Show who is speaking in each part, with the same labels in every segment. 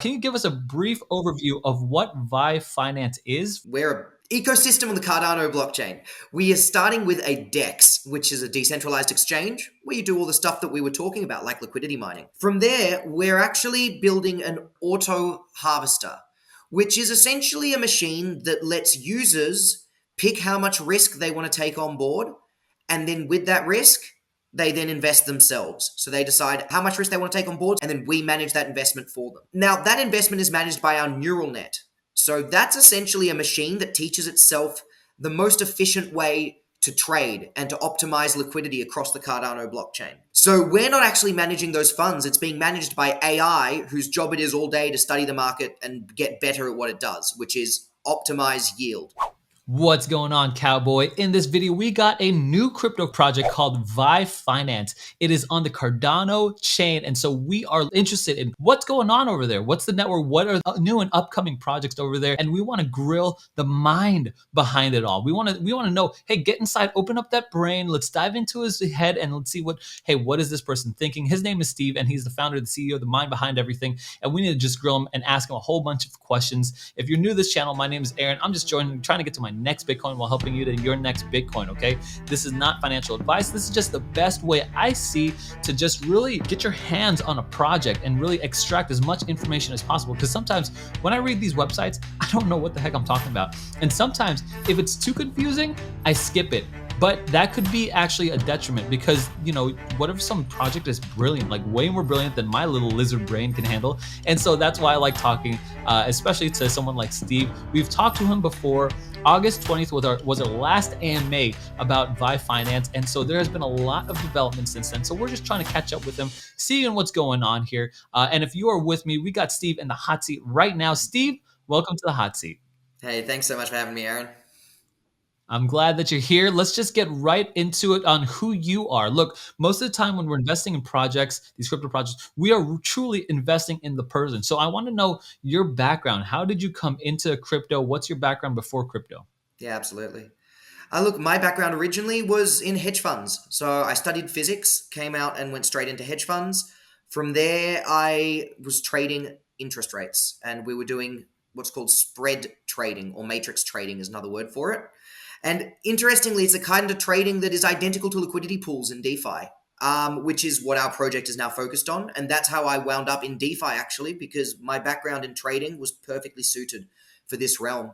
Speaker 1: Can you give us a brief overview of what VyFinance is?
Speaker 2: We're an ecosystem on the Cardano blockchain. We are starting with a DEX, which is a decentralized exchange, where you do all the stuff that we were talking about, like liquidity mining. From there, we're actually building an auto harvester, which is essentially a machine that lets users pick how much risk they want to take on board. And then with that risk, they then invest themselves. So they decide how much risk they want to take on board, and then we manage that investment for them. Now, that investment is managed by our neural net. So that's essentially a machine that teaches itself the most efficient way to trade and to optimize liquidity across the Cardano blockchain. So we're not actually managing those funds. It's being managed by AI, whose job it is all day to study the market and get better at what it does, which is optimize yield.
Speaker 1: What's going on, cowboy? In this video, we got a new crypto project called VyFinance. It is on the Cardano chain. And so we are interested in what's going on over there. What's the network? What are the new and upcoming projects over there? And we want to grill the mind behind it all. We want to know, hey, get inside, open up that brain. Let's dive into his head and let's see what is this person thinking? His name is Steve and he's the founder, the CEO, the mind behind everything. And we need to just grill him and ask him a whole bunch of questions. If you're new to this channel, my name is Aaron. I'm just trying to get to my next Bitcoin while helping you to your next Bitcoin, okay? This is not financial advice. This is just the best way I see to just really get your hands on a project and really extract as much information as possible. Because sometimes when I read these websites, I don't know what the heck I'm talking about. And sometimes if it's too confusing, I skip it. But that could be actually a detriment because, what if some project is brilliant, like way more brilliant than my little lizard brain can handle? And so that's why I like talking, especially to someone like Steve. We've talked to him before. August 20th was our last AMA about VyFinance. And so there has been a lot of development since then. So we're just trying to catch up with him, seeing what's going on here. And if you are with me, we got Steve in the hot seat right now. Steve, welcome to the hot seat.
Speaker 2: Hey, thanks so much for having me, Aaron.
Speaker 1: I'm glad that you're here. Let's just get right into it on who you are. Look, most of the time when we're investing in projects, these crypto projects, we are truly investing in the person. So I want to know your background. How did you come into crypto? What's your background before crypto?
Speaker 2: Yeah, absolutely. Look, my background originally was in hedge funds. So I studied physics, came out and went straight into hedge funds. From there, I was trading interest rates, and we were doing what's called spread trading, or matrix trading is another word for it. And interestingly, it's a kind of trading that is identical to liquidity pools in DeFi, which is what our project is now focused on. And that's how I wound up in DeFi, actually, because my background in trading was perfectly suited for this realm.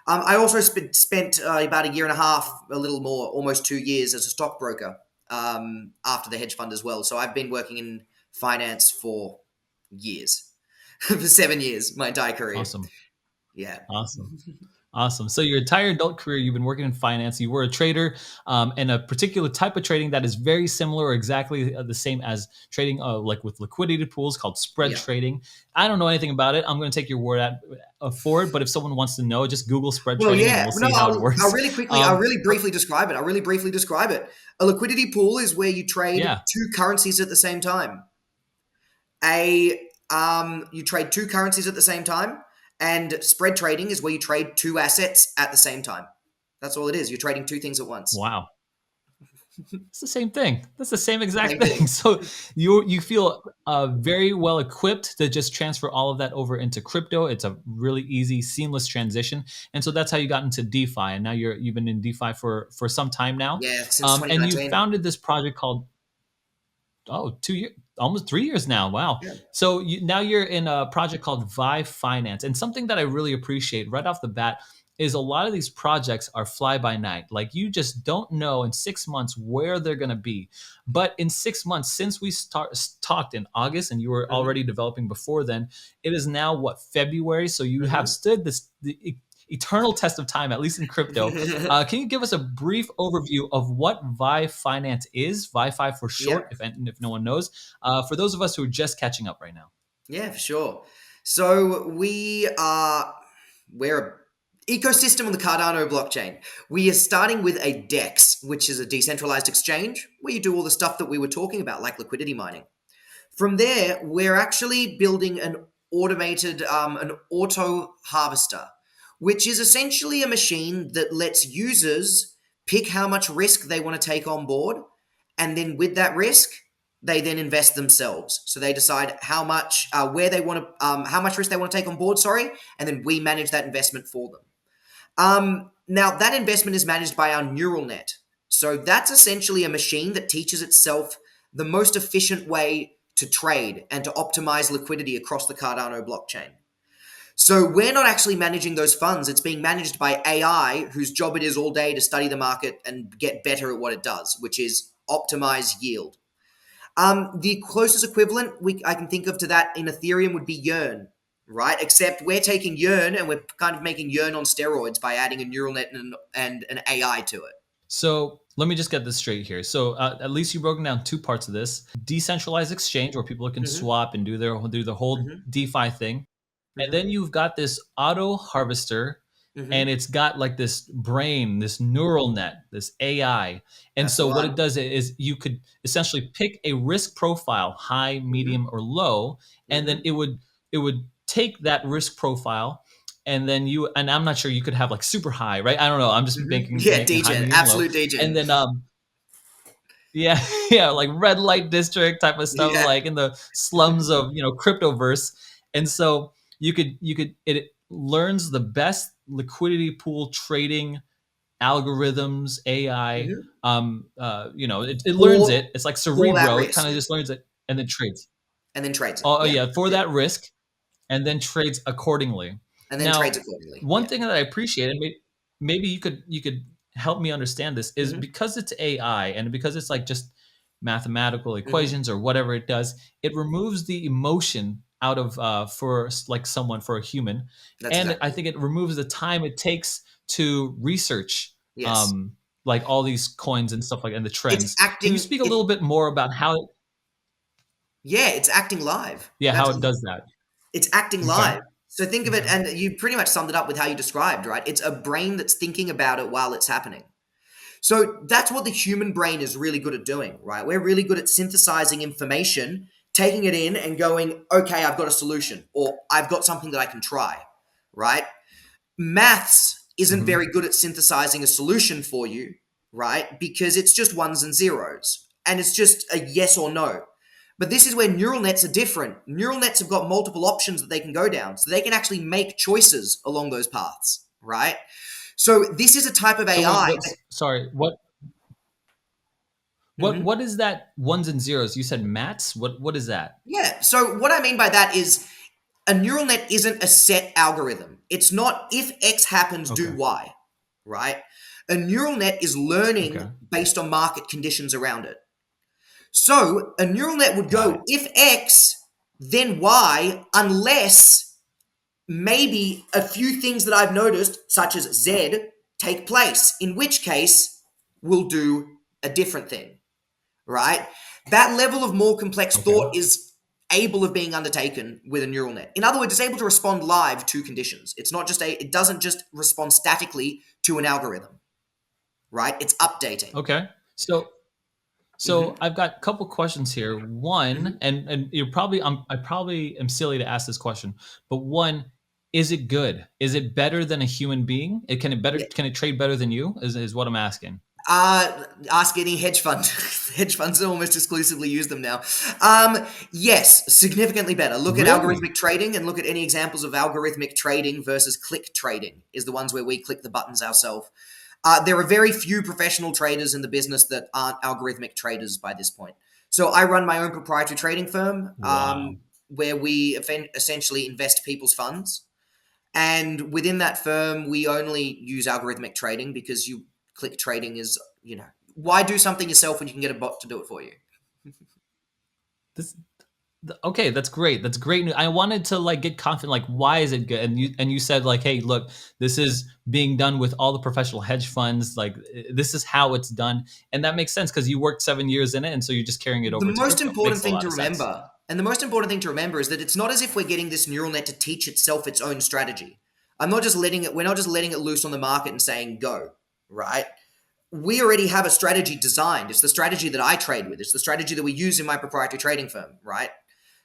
Speaker 2: I also spent about a year and a half, a little more, almost 2 years as a stockbroker after the hedge fund as well. So I've been working in finance for years, for 7 years, my entire career.
Speaker 1: Awesome.
Speaker 2: Yeah.
Speaker 1: Awesome. Awesome. So your entire adult career, you've been working in finance. You were a trader and a particular type of trading that is very similar or exactly the same as trading like with liquidity pools called spread trading. I don't know anything about it. I'm going to take your word for it. But if someone wants to know, just Google spread trading and we'll see how it works.
Speaker 2: I'll really briefly describe it. A liquidity pool is where you trade two currencies at the same time. You trade two currencies at the same time. And spread trading is where you trade two assets at the same time. That's all it is. You're trading two things at once.
Speaker 1: Wow. It's the same thing. That's the same exact thing. So you feel very well equipped to just transfer all of that over into crypto. It's a really easy, seamless transition. And so that's how you got into DeFi. And now you've been in DeFi for some time now.
Speaker 2: Yeah, since 2019.
Speaker 1: And you founded this project called 2 years, almost 3 years now. Wow. Yeah. So now you're in a project called VyFinance. And something that I really appreciate right off the bat is a lot of these projects are fly by night. Like you just don't know in 6 months where they're going to be. But in 6 months, since we talked in August and you were already developing before then, it is now February. So you have stood the eternal test of time, at least in crypto. Can you give us a brief overview of what VyFinance is? VyFi for short, if no one knows, for those of us who are just catching up right now.
Speaker 2: Yeah, for sure. So we're an ecosystem on the Cardano blockchain. We are starting with a DEX, which is a decentralized exchange, where you do all the stuff that we were talking about, like liquidity mining. From there, we're actually building an automated, an auto harvester, which is essentially a machine that lets users pick how much risk they want to take on board. And then with that risk, they then invest themselves. So they decide how much, where they want to, how much risk they want to take on board. Sorry, and then we manage that investment for them. Now that investment is managed by our neural net. So that's essentially a machine that teaches itself the most efficient way to trade and to optimize liquidity across the Cardano blockchain. So we're not actually managing those funds. It's being managed by AI, whose job it is all day to study the market and get better at what it does, which is optimize yield. The closest equivalent I can think of to that in Ethereum would be Yearn, right? Except we're taking Yearn and we're kind of making Yearn on steroids by adding a neural net and an AI to it.
Speaker 1: So let me just get this straight here. So at least you've broken down two parts of this: decentralized exchange, where people can swap and do the whole DeFi thing, and then you've got this auto harvester, and it's got like this brain, this neural net, this AI. And
Speaker 2: That's
Speaker 1: so
Speaker 2: the
Speaker 1: what
Speaker 2: one.
Speaker 1: it does is you could essentially pick a risk profile, high, medium, or low, and then it would take that risk profile. And then and I'm not sure, you could have like super high, right? I don't know. I'm just
Speaker 2: Yeah,
Speaker 1: making high,
Speaker 2: degen,
Speaker 1: medium, low.
Speaker 2: absolute degen.
Speaker 1: And then yeah, yeah, like red light district type of stuff,
Speaker 2: Yeah.
Speaker 1: like in the slums of, cryptoverse. And so it learns the best liquidity pool trading algorithms, AI. It learns
Speaker 2: For
Speaker 1: it. It's like
Speaker 2: that
Speaker 1: Cerebro. It kind
Speaker 2: risk,
Speaker 1: of just learns it and then trades.
Speaker 2: and then trades it.
Speaker 1: Oh
Speaker 2: Yeah,
Speaker 1: yeah, for
Speaker 2: that's it.
Speaker 1: that risk, and then trades accordingly.
Speaker 2: And then trades
Speaker 1: Now,
Speaker 2: accordingly.
Speaker 1: one
Speaker 2: Yeah.
Speaker 1: thing that I appreciate, and maybe you could help me understand this, is because it's AI and because it's like just mathematical equations or whatever it does, it removes the emotion out of for like someone, for a human,
Speaker 2: That's
Speaker 1: and I
Speaker 2: exactly it.
Speaker 1: think it removes the time it takes to research
Speaker 2: Yes.
Speaker 1: like all these coins and stuff like, and the
Speaker 2: It's
Speaker 1: trends. Can you
Speaker 2: acting.
Speaker 1: speak a little bit more about how
Speaker 2: Yeah, it's acting live.
Speaker 1: how it does that?
Speaker 2: It's acting
Speaker 1: Okay.
Speaker 2: live. So think of it, and you pretty much summed it up with how you described, right? It's a brain that's thinking about it while it's happening. So that's what the human brain is really good at doing, right? We're really good at synthesizing information, taking it in and going, okay, I've got a solution, or I've got something that I can try, right? Maths isn't
Speaker 1: Mhm.
Speaker 2: very good at synthesizing a solution for you, right? Because it's just ones and zeros, and it's just a yes or no. But this is where neural nets are different. Neural nets have got multiple options that they can go down, so they can actually make choices along those paths, right? So this is a type of
Speaker 1: So wait,
Speaker 2: AI.
Speaker 1: what's sorry,
Speaker 2: Mhm.
Speaker 1: what is that ones and zeros? You said mats? What is that?
Speaker 2: Yeah. So what I mean by that is a neural net isn't a set algorithm. It's not if X happens, do
Speaker 1: Okay.
Speaker 2: Y, right? A neural net is
Speaker 1: Okay.
Speaker 2: learning based on market conditions around it. So a neural net would
Speaker 1: Got
Speaker 2: go
Speaker 1: it.
Speaker 2: if X, then Y, unless maybe a few things that I've noticed, such as Z, take place, in which case we'll do a different thing, right? That level of more complex
Speaker 1: Okay.
Speaker 2: thought is able of being undertaken with a neural net. In other words, it's able to respond live to conditions. It doesn't just respond statically to an algorithm, right? It's updating.
Speaker 1: Okay. So
Speaker 2: Mm-hmm.
Speaker 1: I've got a couple questions here. One,
Speaker 2: Mm-hmm.
Speaker 1: and you're probably I probably am silly to ask this question, but one, is it good? Is it better than a human being?
Speaker 2: Yeah.
Speaker 1: Can it trade better than you? Is what I'm asking.
Speaker 2: Ask any hedge fund. Hedge funds almost exclusively use them now. Yes, significantly better. Look at
Speaker 1: Really?
Speaker 2: algorithmic trading and look at any examples of algorithmic trading versus click trading is the ones where we click the buttons ourselves. There are very few professional traders in the business that aren't algorithmic traders by this point. So I run my own proprietary trading firm
Speaker 1: Wow.
Speaker 2: where we essentially invest people's funds. And within that firm, we only use algorithmic trading because you click trading is, why do something yourself when you can get a bot to do it for you?
Speaker 1: This Okay, that's great. That's great news. I wanted to like get confident, like why is it good? And you said like, hey, look, this is being done with all the professional hedge funds. Like this is how it's done, and that makes sense because you worked 7 years in it, and so you're just carrying it
Speaker 2: The
Speaker 1: over to
Speaker 2: most
Speaker 1: crypto.
Speaker 2: important
Speaker 1: Makes a
Speaker 2: thing
Speaker 1: lot
Speaker 2: to
Speaker 1: of sense.
Speaker 2: remember, and the most important thing to remember is that it's not as if we're getting this neural net to teach itself its own strategy. We're not just letting it loose on the market and saying go, right? We already have a strategy designed. It's the strategy that I trade with. It's the strategy that we use in my proprietary trading firm, right?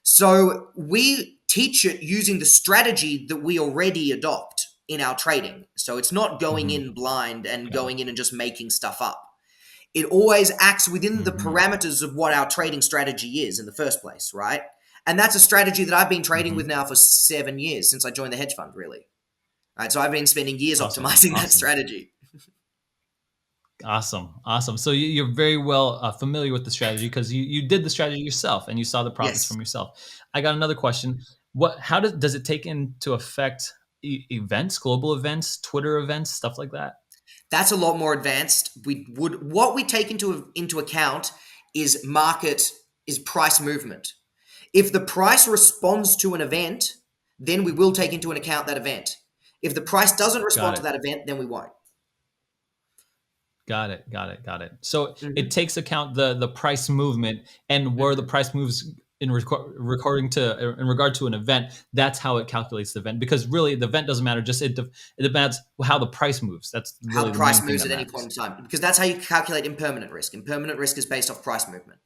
Speaker 2: So we teach it using the strategy that we already adopt in our trading. So it's not going
Speaker 1: Mhm.
Speaker 2: in blind and
Speaker 1: Got it.
Speaker 2: going in and just making stuff up. It always acts within the parameters of what our trading strategy is in the first place, right? And that's a strategy that I've been trading with now for 7 years since I joined the hedge fund, really. Right, so I've been spending years
Speaker 1: Awesome.
Speaker 2: optimizing that
Speaker 1: Awesome.
Speaker 2: strategy.
Speaker 1: Awesome. Awesome. So you're very well familiar with the strategy because you did the strategy yourself and you saw the profits
Speaker 2: Yes.
Speaker 1: from yourself. I got another question. How does it take into effect events, global events, Twitter events, stuff like that?
Speaker 2: That's a lot more advanced. What we take into account is price movement. If the price responds to an event, then we will take into an account that event. If the price doesn't
Speaker 1: Got
Speaker 2: respond to
Speaker 1: it.
Speaker 2: that event, then we won't.
Speaker 1: Got it. Got it. Got it. So it
Speaker 2: Mhm.
Speaker 1: takes account the price movement and where the
Speaker 2: Mhm.
Speaker 1: price moves in regard to an event. That's how it calculates the event because really the event doesn't matter. Just it depends how the price moves. That's
Speaker 2: How the
Speaker 1: really the
Speaker 2: price
Speaker 1: main thing
Speaker 2: moves
Speaker 1: that
Speaker 2: at any point
Speaker 1: matters.
Speaker 2: in time, because that's how you calculate impermanent risk. Impermanent risk is based off price movement.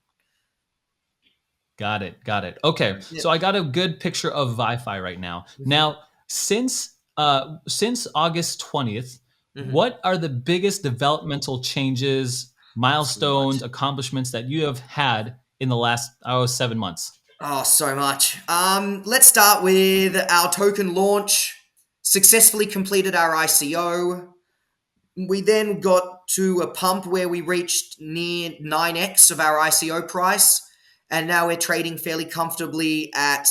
Speaker 1: Got it. Got it. Okay.
Speaker 2: Yeah.
Speaker 1: So I got a good picture of ViFi right now.
Speaker 2: Mhm.
Speaker 1: Now, since August 20th,
Speaker 2: Mhm.
Speaker 1: what are the biggest developmental changes,
Speaker 2: So much.
Speaker 1: milestones, accomplishments that you have had in the last 7 months?
Speaker 2: Oh, so much. Let's start with our token launch. Successfully completed our ICO. We then got to a pump where we reached near 9x of our ICO price, and now we're trading fairly comfortably at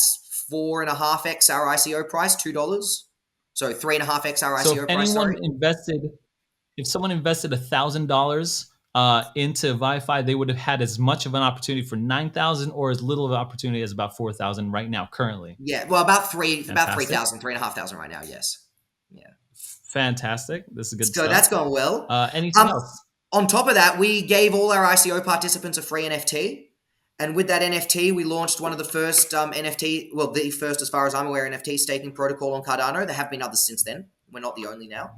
Speaker 2: 4.5x our ICO price, $2. So 3.5x our
Speaker 1: So
Speaker 2: ICO price, sorry.
Speaker 1: if someone invested $1,000 into ViFi, they would have had as much of an opportunity for 9,000 or as little of an opportunity as about 4,000 right now, currently.
Speaker 2: Yeah, well, about
Speaker 1: Fantastic.
Speaker 2: 3,000, 3,500 right now, yes. Yeah.
Speaker 1: Fantastic. This is good
Speaker 2: So that's
Speaker 1: stuff.
Speaker 2: gone well.
Speaker 1: Anything
Speaker 2: Um,
Speaker 1: else?
Speaker 2: on top of that, we gave all our ICO participants a free NFT. And with that NFT, we launched one of the first NFT, well, the first, as far as I'm aware, NFT staking protocol on Cardano. There have been others since then. We're not the only now.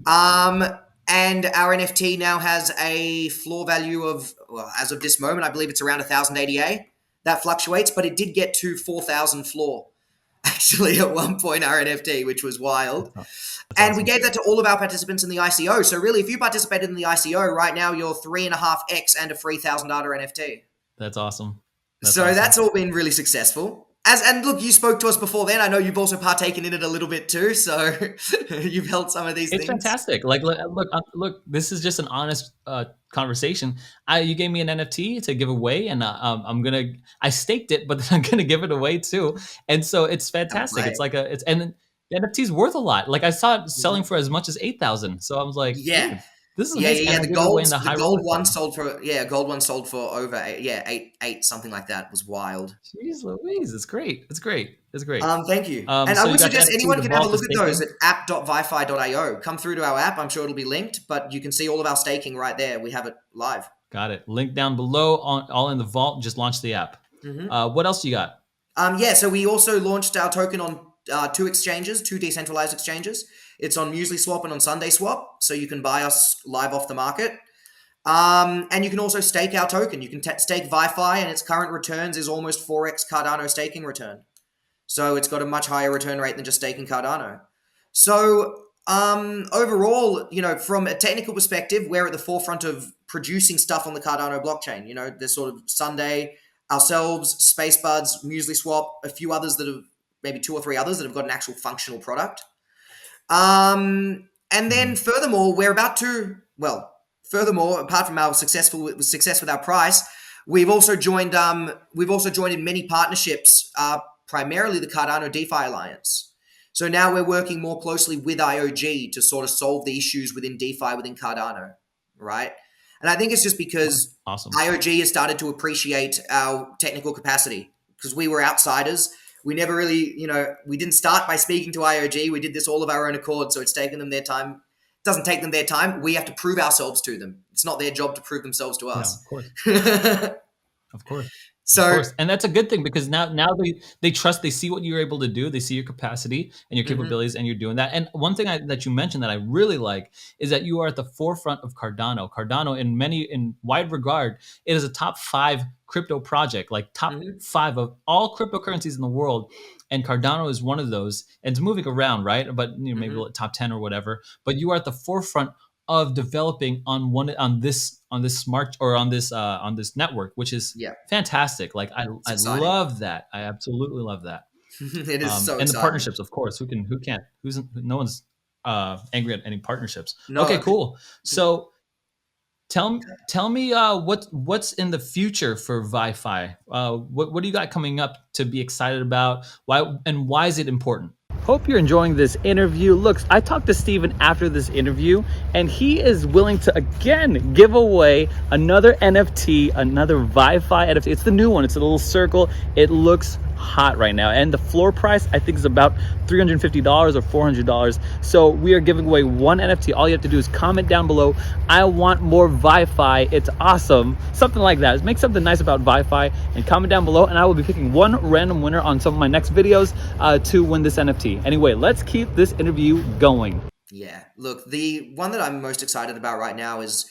Speaker 2: Um, and our NFT now has a floor value of, well, as of this moment, I believe it's around 1,000 ADA. That fluctuates, but it did get to 4,000 floor actually at one point, our NFT, which was wild.
Speaker 1: That's
Speaker 2: And we
Speaker 1: awesome.
Speaker 2: gave that to all of our participants in the ICO. So really, if you participated in the ICO right now, you're 3.5x and a free $1,000 NFT.
Speaker 1: That's awesome. That's
Speaker 2: So
Speaker 1: awesome.
Speaker 2: that's all been really successful. And look, you spoke to us before then. I know you've also partaken in it a little bit too. So you've held some of these
Speaker 1: It's
Speaker 2: things.
Speaker 1: fantastic. Like, look. This is just an honest conversation. You gave me an NFT to give away, and I staked it, but then I'm gonna give it away too. And so it's
Speaker 2: Oh,
Speaker 1: fantastic.
Speaker 2: great.
Speaker 1: It's like a it's and the NFT is worth a lot. Like I saw it selling
Speaker 2: Mhm.
Speaker 1: for as much as 8,000. So I was like,
Speaker 2: Yeah.
Speaker 1: dude, this is
Speaker 2: Yeah, yeah,
Speaker 1: amazing.
Speaker 2: yeah.
Speaker 1: And I gave it away in the
Speaker 2: The
Speaker 1: high
Speaker 2: gold
Speaker 1: roller
Speaker 2: one
Speaker 1: club.
Speaker 2: sold for gold one sold for over eight, something like that. It was wild.
Speaker 1: Jeez Louise, it's great. It's great. It's great.
Speaker 2: Thank you. And I
Speaker 1: So you
Speaker 2: would
Speaker 1: got the
Speaker 2: suggest
Speaker 1: NFT,
Speaker 2: anyone
Speaker 1: the
Speaker 2: can have a
Speaker 1: vault, the
Speaker 2: look at those
Speaker 1: staking.
Speaker 2: at app.vifi.io. Come through to our app. I'm sure it'll be linked, but you can see all of our staking right there. We have it live.
Speaker 1: Got it. Link down below, all in the vault. Just launch the app.
Speaker 2: Hmm.
Speaker 1: What else you got?
Speaker 2: Yeah, so we also launched our token on two exchanges, two decentralized exchanges. It's on MuesliSwap and on SundaySwap, so you can buy us live off the market. And you can also stake our token. You can stake ViFi, and its current returns is almost 4x Cardano staking return. So it's got a much higher return rate than just staking Cardano. So overall, from a technical perspective, we're at the forefront of producing stuff on the Cardano blockchain. There's sort of Sunday, ourselves, SpaceBuds, MuesliSwap, a few others that have maybe two or three others that have got an actual functional product. And then
Speaker 1: Mhm.
Speaker 2: furthermore, apart from our success with our price, we've also joined in many partnerships, primarily the Cardano DeFi Alliance. So now we're working more closely with IOG to sort of solve the issues within DeFi within Cardano, right? And I think it's just because
Speaker 1: Awesome.
Speaker 2: IOG has started to appreciate our technical capacity because we were outsiders. We never really, we didn't start by speaking to IOG. We did this all of our own accord. So it's taken them their time. It doesn't take them their time. We have to prove ourselves to them. It's not their job to prove themselves to
Speaker 1: Yeah,
Speaker 2: us.
Speaker 1: of course. Of course. Of
Speaker 2: So,
Speaker 1: course. And that's a good thing because now they trust, they see what you're able to do, they see your capacity and your
Speaker 2: mhm,
Speaker 1: capabilities, and you're doing that. And one thing that you mentioned that I really like is that you are at the forefront of Cardano. Cardano, in wide regard, it is a top 5 crypto project, like top
Speaker 2: mhm,
Speaker 1: 5 of all cryptocurrencies in the world. And Cardano is one of those. And it's moving around, right? But maybe
Speaker 2: mhm.
Speaker 1: top 10 or whatever. But you are at the forefront of developing on this smart or on this network, which is
Speaker 2: Yeah,
Speaker 1: fantastic. Like
Speaker 2: it's
Speaker 1: I
Speaker 2: exciting.
Speaker 1: love that. I absolutely love that.
Speaker 2: It is so
Speaker 1: And the
Speaker 2: exciting.
Speaker 1: partnerships, of course. Who can't? Who's no one's angry at any partnerships. Okay,
Speaker 2: No,
Speaker 1: cool. So tell me what's in the future for VyFi? What do you got coming up to be excited about? Why is it important? Hope you're enjoying this interview. Look, I talked to Steven after this interview, and he is willing to again give away another NFT, another VyFi NFT. It's the new one. It's a little circle. It looks hot right now, and the floor price I think is about $350 or $400. So we are giving away one NFT. All you have to do is comment down below, I want more VyFi, it's awesome, something like that. Just make something nice about VyFi and comment down below, and I will be picking one random winner on some of my next videos to win this NFT. Anyway, let's keep this interview going.
Speaker 2: yeah. Look, the one that I'm most excited about right now is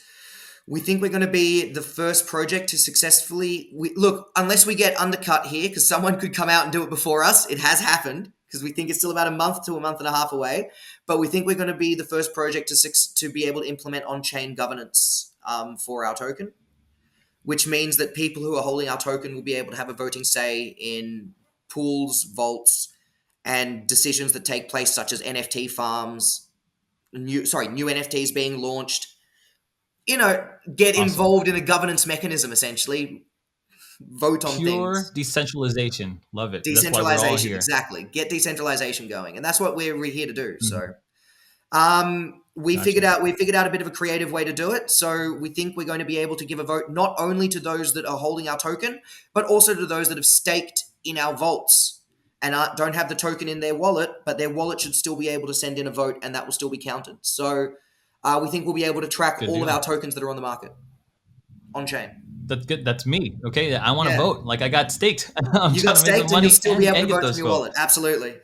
Speaker 2: we think we're going to be the first project to successfully. Look, unless we get undercut here, because someone could come out and do it before us. It has happened because we think it's still about a month to a month and a half away. But we think we're going to be the first project to be able to implement on-chain governance for our token, which means that people who are holding our token will be able to have a voting say in pools, vaults, and decisions that take place, such as NFT farms, new NFTs being launched. Get
Speaker 1: Awesome.
Speaker 2: involved in a governance mechanism, essentially. Vote on
Speaker 1: Pure
Speaker 2: things.
Speaker 1: decentralization. Love it. That's why we're all
Speaker 2: Decentralization,
Speaker 1: here.
Speaker 2: exactly. Get decentralization going. And that's what we're here to do.
Speaker 1: Mhm.
Speaker 2: So we figured
Speaker 1: Gotcha.
Speaker 2: out a bit of a creative way to do it. So we think we're going to be able to give a vote not only to those that are holding our token, but also to those that have staked in our vaults and don't have the token in their wallet, but their wallet should still be able to send in a vote, and that will still be counted. So we think we'll be able to track
Speaker 1: Good
Speaker 2: all of our
Speaker 1: deal.
Speaker 2: tokens that are on the market on chain.
Speaker 1: That's good. That's me. Okay, I want to
Speaker 2: Yeah,
Speaker 1: vote. Like I got staked. I'm
Speaker 2: you
Speaker 1: trying
Speaker 2: got
Speaker 1: to make some
Speaker 2: staked, and you'll
Speaker 1: money
Speaker 2: still be able to
Speaker 1: and get
Speaker 2: vote from
Speaker 1: those
Speaker 2: your wallet.
Speaker 1: votes.
Speaker 2: Absolutely.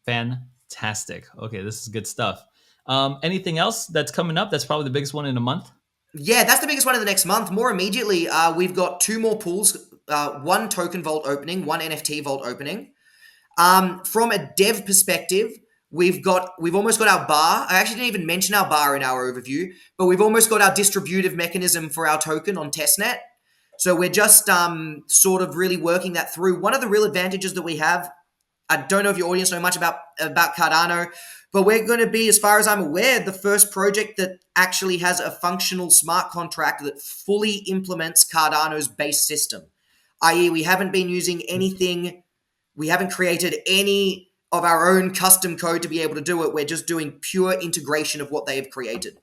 Speaker 1: Fantastic. Okay, this is good stuff. Anything else that's coming up? That's probably the biggest one in a month.
Speaker 2: Yeah, that's the biggest one of the next month. More immediately, we've got two more pools, one token vault opening, one NFT vault opening. From a dev perspective, we've almost got our bar. I actually didn't even mention our bar in our overview, but we've almost got our distributive mechanism for our token on testnet. So we're just sort of really working that through. One of the real advantages that we have, I don't know if your audience know much about Cardano, but we're going to be, as far as I'm aware, the first project that actually has a functional smart contract that fully implements Cardano's base system. I.e., we haven't been using anything, we haven't created any of our own custom code to be able to do it. We're just doing pure integration of what they have created,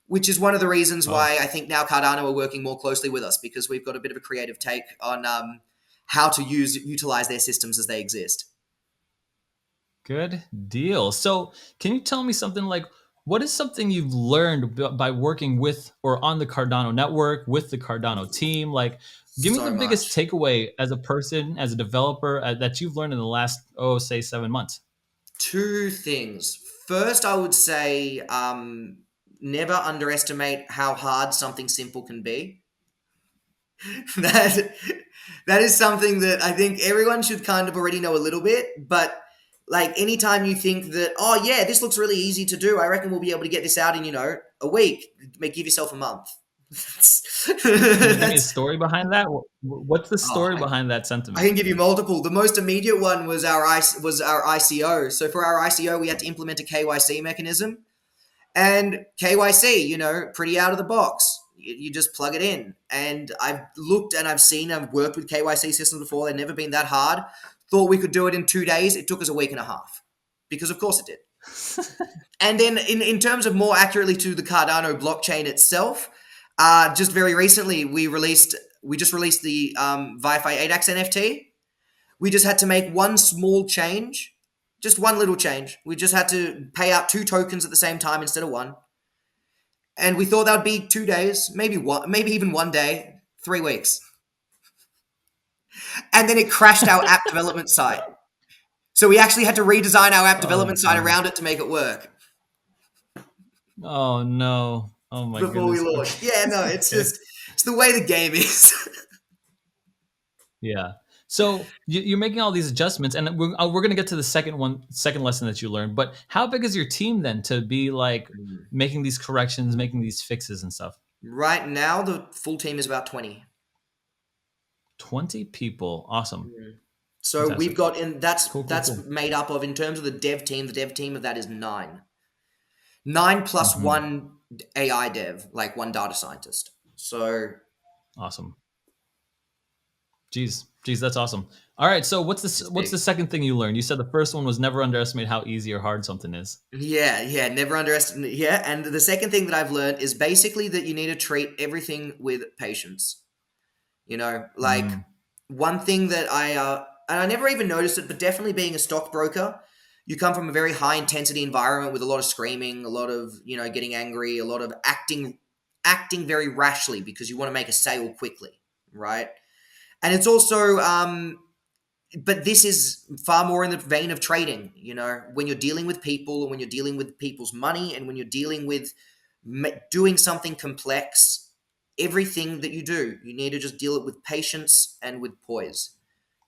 Speaker 2: which is one of the reasons
Speaker 1: Oh,
Speaker 2: why I think now Cardano are working more closely with us, because we've got a bit of a creative take on how to utilize their systems as they exist.
Speaker 1: good deal. So, can you tell me something like what is something you've learned by working with or on the Cardano network with the Cardano team? Like, give me the
Speaker 2: So
Speaker 1: biggest
Speaker 2: much.
Speaker 1: takeaway as a person, as a developer, that you've learned in the last, say 7 months.
Speaker 2: Two things. First, I would say never underestimate how hard something simple can be. that that is something that I think everyone should kind of already know a little bit. But like anytime you think that, oh yeah, this looks really easy to do, I reckon we'll be able to get this out in a week. Give yourself a month.
Speaker 1: Can you give me a
Speaker 2: That's
Speaker 1: story behind that? What's the
Speaker 2: oh,
Speaker 1: story behind that
Speaker 2: I
Speaker 1: sentiment?
Speaker 2: can give you multiple. The most immediate one was our ICO. So for our ICO, we had to implement a KYC mechanism. And KYC, pretty out of the box. You just plug it in. And I've looked and I've worked with KYC systems before. They've never been that hard. Thought we could do it in 2 days. It took us a week and a half, because of course it did. And then in terms of more accurately to the Cardano blockchain itself, just very recently we just released the VyFi 8x NFT. We just had to make one small change, just one little change. We just had to pay out two tokens at the same time instead of one. And we thought that would be 2 days, maybe even one day, 3 weeks. And then it crashed our app development site. So we actually had to redesign our app
Speaker 1: Oh
Speaker 2: development site
Speaker 1: goodness.
Speaker 2: around it to make it work
Speaker 1: Oh no. Oh my
Speaker 2: before we
Speaker 1: goodness.
Speaker 2: launched.
Speaker 1: Okay.
Speaker 2: Yeah, no, it's
Speaker 1: Okay.
Speaker 2: just, it's the way the game is.
Speaker 1: Yeah. So you're making all these adjustments, and we're going to get to the second lesson that you learned. But how big is your team then to be like
Speaker 2: Mm.
Speaker 1: making these corrections, making these fixes and stuff?
Speaker 2: Right now, the full team is about 20.
Speaker 1: 20 people. Awesome.
Speaker 2: Mm. So we've
Speaker 1: Fantastic.
Speaker 2: got, and that's
Speaker 1: Cool, cool,
Speaker 2: that's
Speaker 1: cool.
Speaker 2: made up of, in terms of the dev team. The dev team of that is nine. Nine plus
Speaker 1: Hmm.
Speaker 2: one AI dev, like one data scientist. So
Speaker 1: Awesome. Geez, that's awesome. All right, so
Speaker 2: it's
Speaker 1: what's
Speaker 2: big.
Speaker 1: the second thing you learned? You said the first one was never underestimate how easy or hard something is.
Speaker 2: Yeah, yeah, never underestimate. Yeah, and the second thing that I've learned is basically that you need to treat everything with patience. Like
Speaker 1: Mm,
Speaker 2: one thing that and I never even noticed it, but definitely being a stockbroker, you come from a very high intensity environment with a lot of screaming, a lot of, getting angry, a lot of acting very rashly because you want to make a sale quickly, right? And it's also, but this is far more in the vein of trading. When you're dealing with people, and when you're dealing with people's money, and when you're dealing with doing something complex, everything that you do, you need to just deal it with patience and with poise.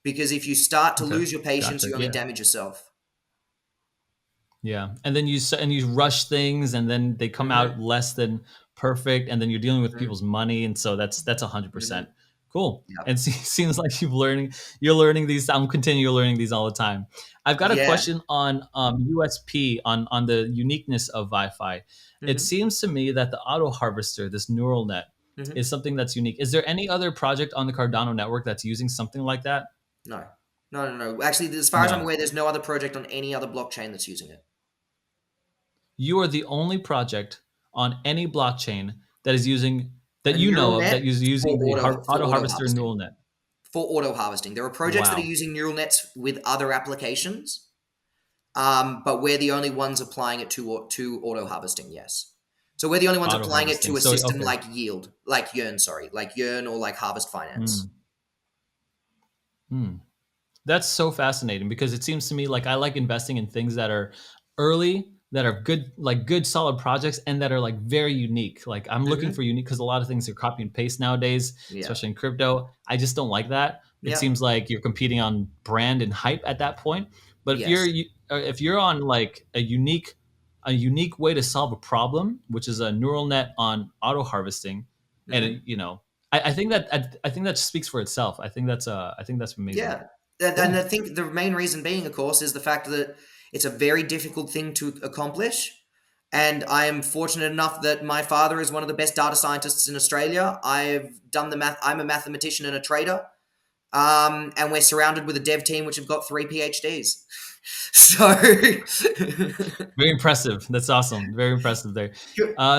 Speaker 2: Because if you start to
Speaker 1: okay,
Speaker 2: lose your patience,
Speaker 1: gotcha.
Speaker 2: you only
Speaker 1: Yeah,
Speaker 2: damage yourself.
Speaker 1: yeah. And then you rush things, and then they come
Speaker 2: Hmm.
Speaker 1: out less than perfect, and then you're dealing with
Speaker 2: Hmm.
Speaker 1: people's money, and so that's 100%
Speaker 2: Hmm.
Speaker 1: cool.
Speaker 2: Yeah.
Speaker 1: And seems like you're learning these. I'm continue learning these all the time. I've got a
Speaker 2: Yeah.
Speaker 1: question on USP on the uniqueness of Wi-Fi. It
Speaker 2: Hmm.
Speaker 1: seems to me that the auto harvester, this neural net,
Speaker 2: Hmm.
Speaker 1: is something that's unique. Is there any other project on the Cardano network that's using something like that?
Speaker 2: No. No, no, no. Actually, as far as I'm
Speaker 1: No.
Speaker 2: aware, there's no other project on any other blockchain that's using it.
Speaker 1: You are the only project on any blockchain that is using that
Speaker 2: A
Speaker 1: you know
Speaker 2: neural
Speaker 1: of that
Speaker 2: net
Speaker 1: is
Speaker 2: for
Speaker 1: using the auto
Speaker 2: auto
Speaker 1: harvester
Speaker 2: harvesting.
Speaker 1: neural net.
Speaker 2: For auto harvesting. There are projects that are
Speaker 1: Wow,
Speaker 2: using neural nets with other applications, but we're the only ones applying it to auto harvesting. Yes, so we're the only ones
Speaker 1: auto
Speaker 2: applying it
Speaker 1: harvesting.
Speaker 2: to a
Speaker 1: So
Speaker 2: system
Speaker 1: okay.
Speaker 2: like Yield, like Yearn, sorry, like Yearn or like Harvest
Speaker 1: Hmm.
Speaker 2: Finance.
Speaker 1: Hmm. That's so fascinating because it seems to me like I like investing in things that are early, that are good, like good solid projects, and that are like very unique. Like I'm looking
Speaker 2: Hmm.
Speaker 1: for unique because a lot of things are copy and paste nowadays,
Speaker 2: Yeah,
Speaker 1: especially in crypto. I just don't like that. It
Speaker 2: yeah,
Speaker 1: seems like you're competing on brand and hype at that point. But
Speaker 2: yes.
Speaker 1: if you're on like a unique way to solve a problem, which is a neural net on auto harvesting, and
Speaker 2: Hmm.
Speaker 1: I think that speaks for itself. I think that's amazing.
Speaker 2: Yeah, and I
Speaker 1: Cool.
Speaker 2: think the main reason being, of course, is the fact that it's a very difficult thing to accomplish. And I am fortunate enough that my father is one of the best data scientists in Australia. I've done the math. I'm a mathematician and a trader. And we're surrounded with a dev team which have got 3 PhDs. So,
Speaker 1: Very impressive. That's awesome. Very impressive there.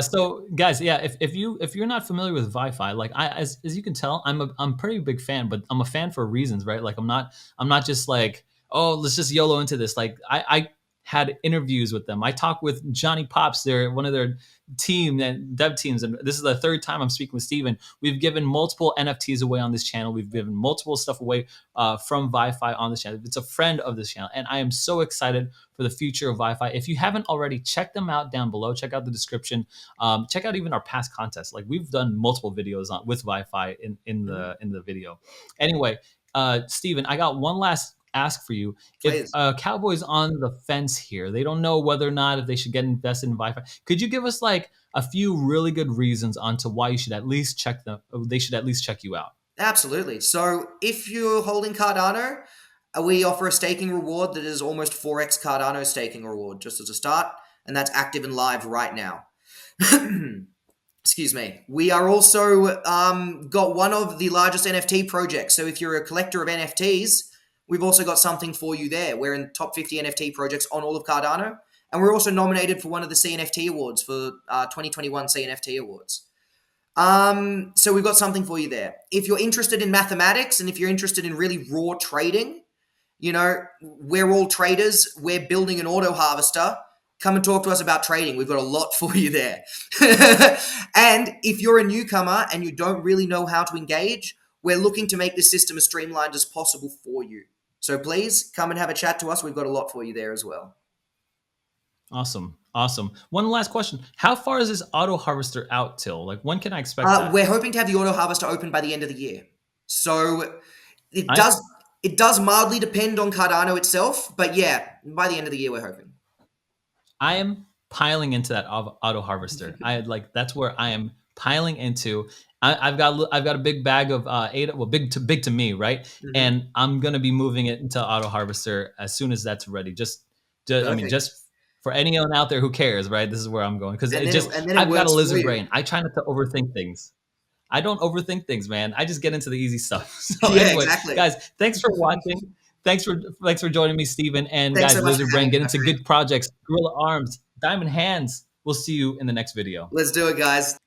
Speaker 1: So guys, yeah, if you're not familiar with Wi-Fi, like as you can tell, I'm a pretty big fan, but I'm a fan for reasons, right? Like I'm not just like, oh, let's just YOLO into this. Like I had interviews with them. I talked with Johnny Pops, they're one of their team and dev teams, and this is the third time I'm speaking with Steven. We've given multiple NFTs away on this channel. We've given multiple stuff away from Wi-Fi on this channel. It's a friend of this channel, and I am so excited for the future of Wi-Fi. If you haven't already, check them out down below. Check out the description. Check out even our past contests. Like we've done multiple videos on with Wi-Fi
Speaker 2: mhm,
Speaker 1: in the video. Anyway, Steven, I got one last ask for you. If
Speaker 2: please.
Speaker 1: Cowboys on the fence here, they don't know whether or not if they should get invested in Wi-Fi. Could you give us like a few really good reasons onto why you should at least check them? They should at least check you out.
Speaker 2: Absolutely. So, if you're holding Cardano, we offer a staking reward that is almost 4x Cardano staking reward, just as a start, and that's active and live right now. Excuse me. We are also got one of the largest NFT projects. So if you're a collector of NFTs, we've also got something for you there. We're in top 50 NFT projects on all of Cardano, and we're also nominated for one of the CNFT awards for 2021 CNFT awards. So we've got something for you there. If you're interested in mathematics and if you're interested in really raw trading, we're all traders. We're building an auto harvester. Come and talk to us about trading. We've got a lot for you there. And if you're a newcomer and you don't really know how to engage, we're looking to make this system as streamlined as possible for you. So please come and have a chat to us. We've got a lot for you there as well.
Speaker 1: Awesome. Awesome. One last question. How far is this auto harvester out till? Like when can I expect that?
Speaker 2: We're hoping to have the auto harvester open by the end of the year. So it
Speaker 1: I
Speaker 2: does It does mildly depend on Cardano itself, but yeah, by the end of the year, we're hoping.
Speaker 1: I am piling into that auto harvester. That's where I am piling into. I've got a big bag of ADA. Well, big to me, right?
Speaker 2: Mhm.
Speaker 1: And I'm gonna be moving it into auto harvester as soon as that's ready. I mean,
Speaker 2: Perfect.
Speaker 1: just for anyone out there who cares, right? This is where I'm going because
Speaker 2: And then it
Speaker 1: I've got a
Speaker 2: works for
Speaker 1: lizard
Speaker 2: you.
Speaker 1: brain. I try not to overthink things. I don't overthink things, man. I just get into the easy stuff. So
Speaker 2: Yeah,
Speaker 1: anyway,
Speaker 2: exactly.
Speaker 1: guys, thanks for watching. Thanks for joining me, Stephen. And
Speaker 2: Thanks so
Speaker 1: guys,
Speaker 2: much for
Speaker 1: Lizard
Speaker 2: having
Speaker 1: Brain,
Speaker 2: me,
Speaker 1: get
Speaker 2: my
Speaker 1: into
Speaker 2: friend.
Speaker 1: good projects, Gorilla Arms, Diamond Hands. We'll see you in the next video.
Speaker 2: Let's do it, guys.